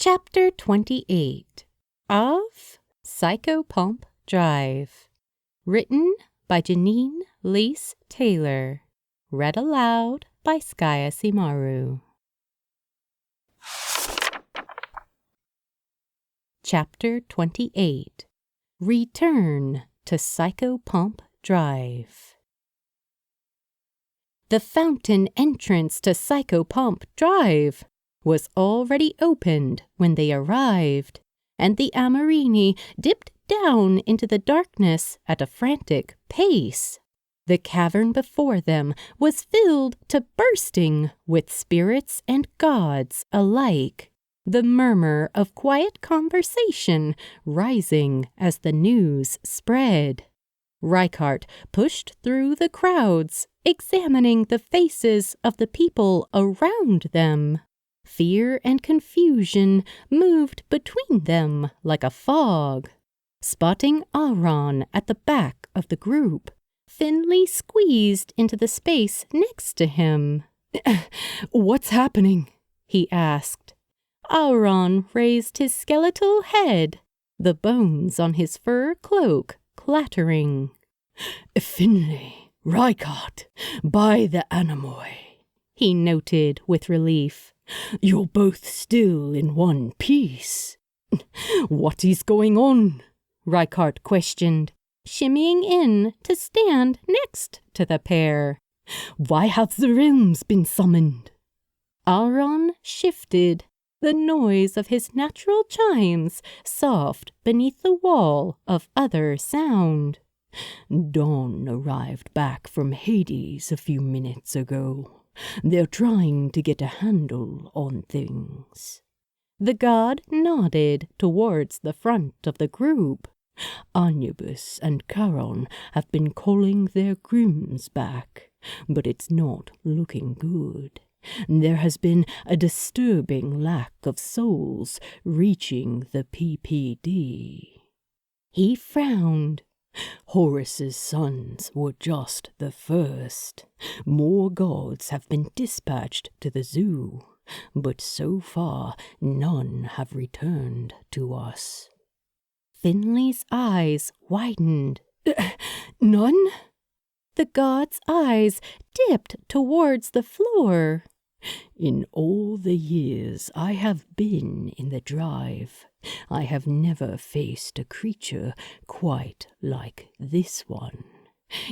Chapter 28 of Psychopomp Drive. Written by Janeen Leese-Taylor. Read aloud by Skaya Simaru. Chapter 28 Return to Psychopomp Drive. The fountain entrance to Psychopomp Drive was already opened when they arrived, and the Amorini dipped down into the darkness at a frantic pace. The cavern before them was filled to bursting with spirits and gods alike, the murmur of quiet conversation rising as the news spread. Rykart pushed through the crowds, examining the faces of the people around them. Fear and confusion moved between them like a fog. Spotting Auron at the back of the group, Finley squeezed into the space next to him. "What's happening?" he asked. Auron raised his skeletal head, the bones on his fur cloak clattering. "Finley, Rykart, by the Anemoi," he noted with relief. "You're both still in one piece." "What is going on?" Rykart questioned, shimmying in to stand next to the pair. "Why have the realms been summoned?" Auron shifted, the noise of his natural chimes soft beneath the wall of other sound. "Dawn arrived back from Hades a few minutes ago. They're trying to get a handle on things." The god nodded towards the front of the group. "Anubis and Charon have been calling their grims back, but it's not looking good. There has been a disturbing lack of souls reaching the PPD." He frowned. "Horus's sons were just the first. More gods have been dispatched to the zoo, but so far none have returned to us." Finley's eyes widened. "None?" The god's eyes dipped towards the floor. "In all the years I have been in the drive, I have never faced a creature quite like this one.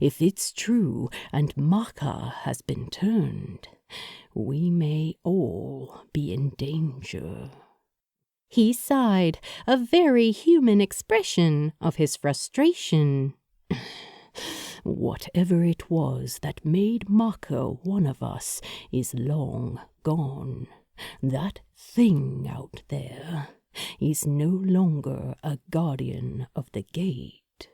If it's true and Maka has been turned, we may all be in danger." He sighed, a very human expression of his frustration. "Whatever it was that made Maka one of us is long gone. That thing out there is no longer a guardian of the gate."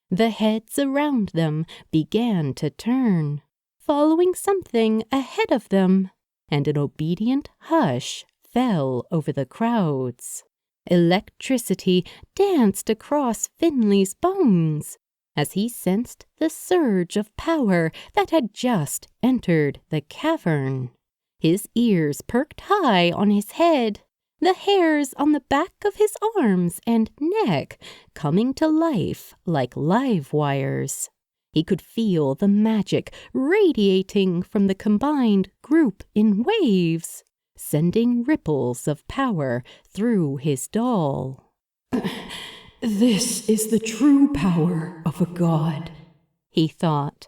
The heads around them began to turn, following something ahead of them, and an obedient hush fell over the crowds. Electricity danced across Finley's bones as he sensed the surge of power that had just entered the cavern. His ears perked high on his head, the hairs on the back of his arms and neck coming to life like live wires. He could feel the magic radiating from the combined group in waves, sending ripples of power through his doll. "This is the true power of a god," he thought.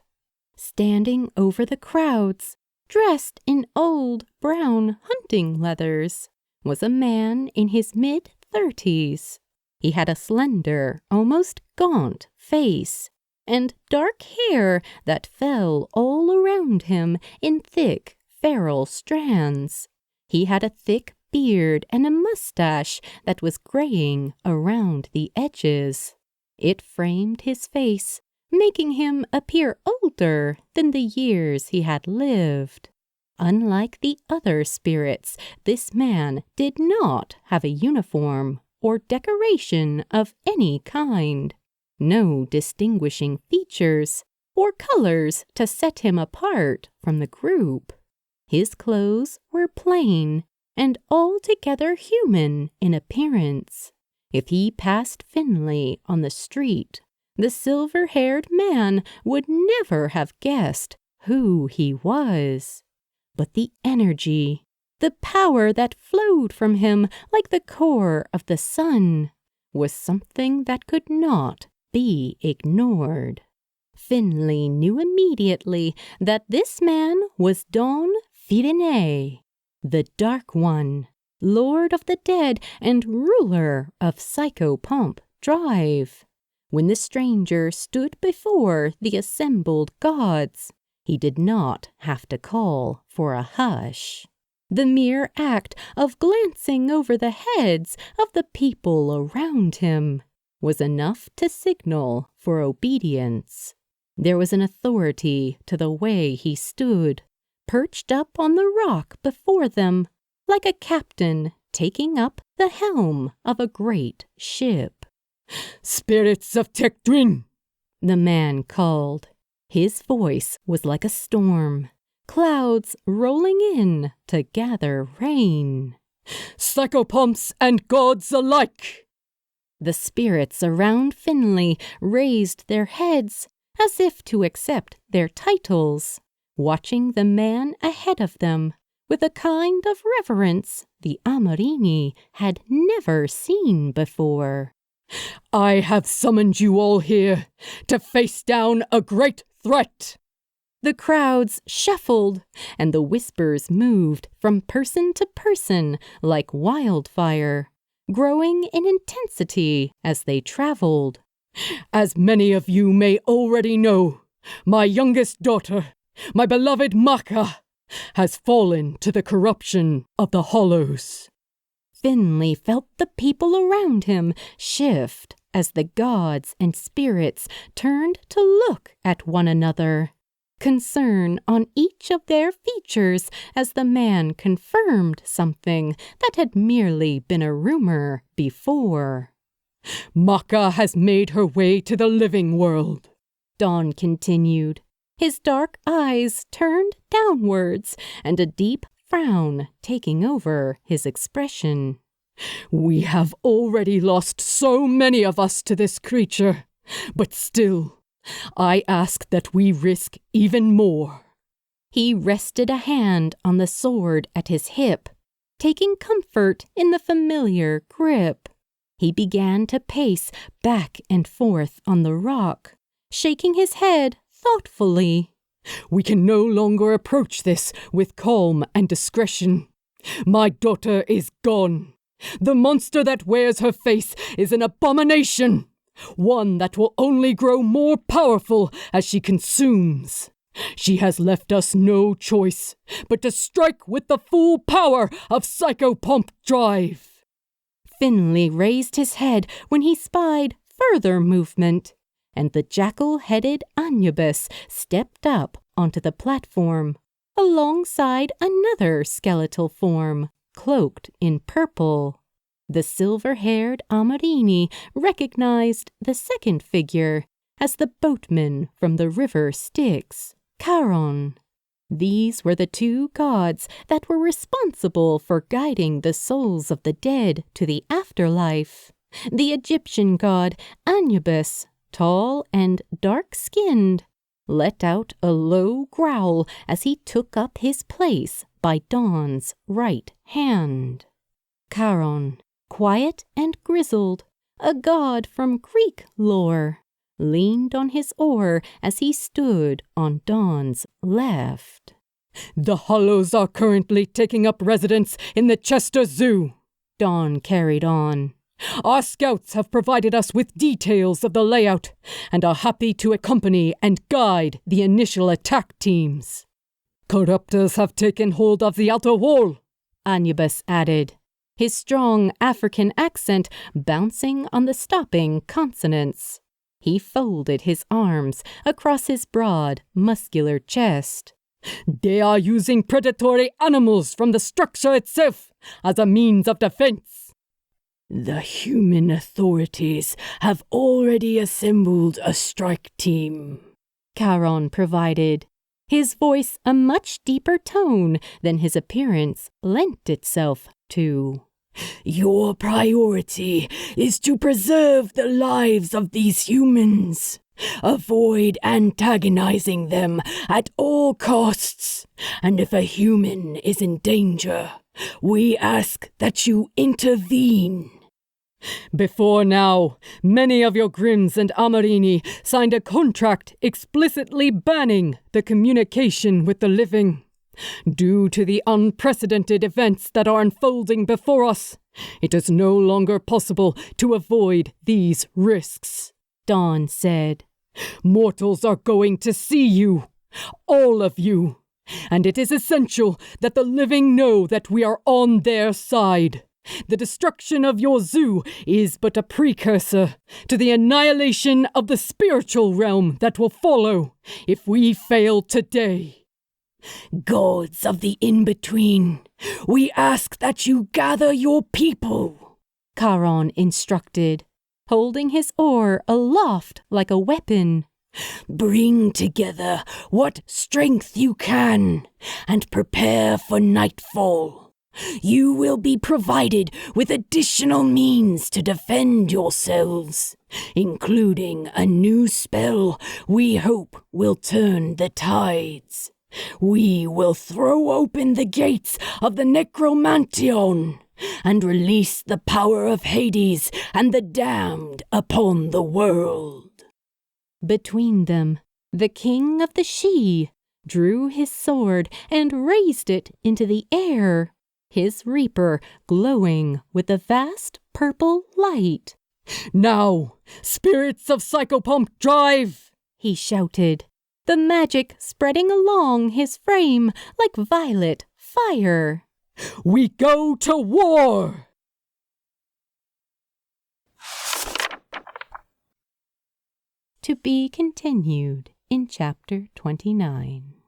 Standing over the crowds, dressed in old brown hunting leathers, was a man in his mid-30s. He had a slender, almost gaunt face, and dark hair that fell all around him in thick, feral strands. He had a thick beard and a mustache that was graying around the edges. It framed his face, making him appear older than the years he had lived. Unlike the other spirits, this man did not have a uniform or decoration of any kind. No distinguishing features or colors to set him apart from the group. His clothes were plain, and altogether human in appearance. If he passed Finley on the street, the silver-haired man would never have guessed who he was. But the energy, the power that flowed from him like the core of the sun, was something that could not be ignored. Finley knew immediately that this man was Don Firenae, the Dark One, Lord of the Dead and ruler of Psychopomp Drive. When the stranger stood before the assembled gods, he did not have to call for a hush. The mere act of glancing over the heads of the people around him was enough to signal for obedience. There was an authority to the way he stood, perched up on the rock before them, like a captain taking up the helm of a great ship. "Spirits of Tectwin!" the man called. His voice was like a storm, clouds rolling in to gather rain. "Psychopomps and gods alike!" The spirits around Finley raised their heads as if to accept their titles, watching the man ahead of them with a kind of reverence the Amorini had never seen before. "I have summoned you all here to face down a great threat." The crowds shuffled, and the whispers moved from person to person like wildfire, growing in intensity as they traveled. "As many of you may already know, my youngest daughter, my beloved Maka, has fallen to the corruption of the Hollows." Finley felt the people around him shift as the gods and spirits turned to look at one another, concern on each of their features as the man confirmed something that had merely been a rumor before. "Maka has made her way to the living world," Don continued, his dark eyes turned downwards and a deep frown taking over his expression. "We have already lost so many of us to this creature, but still, I ask that we risk even more." He rested a hand on the sword at his hip, taking comfort in the familiar grip. He began to pace back and forth on the rock, shaking his head thoughtfully. "We can no longer approach this with calm and discretion. My daughter is gone. The monster that wears her face is an abomination, one that will only grow more powerful as she consumes. She has left us no choice but to strike with the full power of Psychopomp Drive." Finley raised his head when he spied further movement, and the jackal-headed Anubis stepped up onto the platform, alongside another skeletal form, cloaked in purple. The silver-haired Amorini recognized the second figure as the boatman from the river Styx, Charon. These were the two gods that were responsible for guiding the souls of the dead to the afterlife. The Egyptian god Anubis, tall and dark-skinned, let out a low growl as he took up his place by Dawn's right hand. Charon, quiet and grizzled, a god from Greek lore, leaned on his oar as he stood on Dawn's left. "The Hollows are currently taking up residence in the Chester Zoo," Dawn carried on. "Our scouts have provided us with details of the layout and are happy to accompany and guide the initial attack teams. Corruptors have taken hold of the outer wall," Anubis added, his strong African accent bouncing on the stopping consonants. He folded his arms across his broad, muscular chest. "They are using predatory animals from the structure itself as a means of defense." "The human authorities have already assembled a strike team," Charon provided, his voice a much deeper tone than his appearance lent itself to. Your priority is to preserve the lives of these humans. Avoid antagonizing them at all costs. And if a human is in danger, we ask that you intervene. Before now, many of your Grimms and Amarini signed a contract explicitly banning the communication with the living. Due to the unprecedented events that are unfolding before us, it is no longer possible to avoid these risks, Dawn said. Mortals are going to see you, all of you, and it is essential that the living know that we are on their side. The destruction of your zoo is but a precursor to the annihilation of the spiritual realm that will follow if we fail today. Gods of the in-between, we ask that you gather your people, Charon instructed, holding his oar aloft like a weapon. Bring together what strength you can and prepare for nightfall. You will be provided with additional means to defend yourselves, including a new spell we hope will turn the tides. We will throw open the gates of the Necromantion and release the power of Hades and the damned upon the world. Between them, the king of the Sidhe drew his sword and raised it into the air, his reaper glowing with a vast purple light. Now, spirits of Psychopomp Drive! He shouted, the magic spreading along his frame like violet fire. We go to war! To be continued in Chapter 29.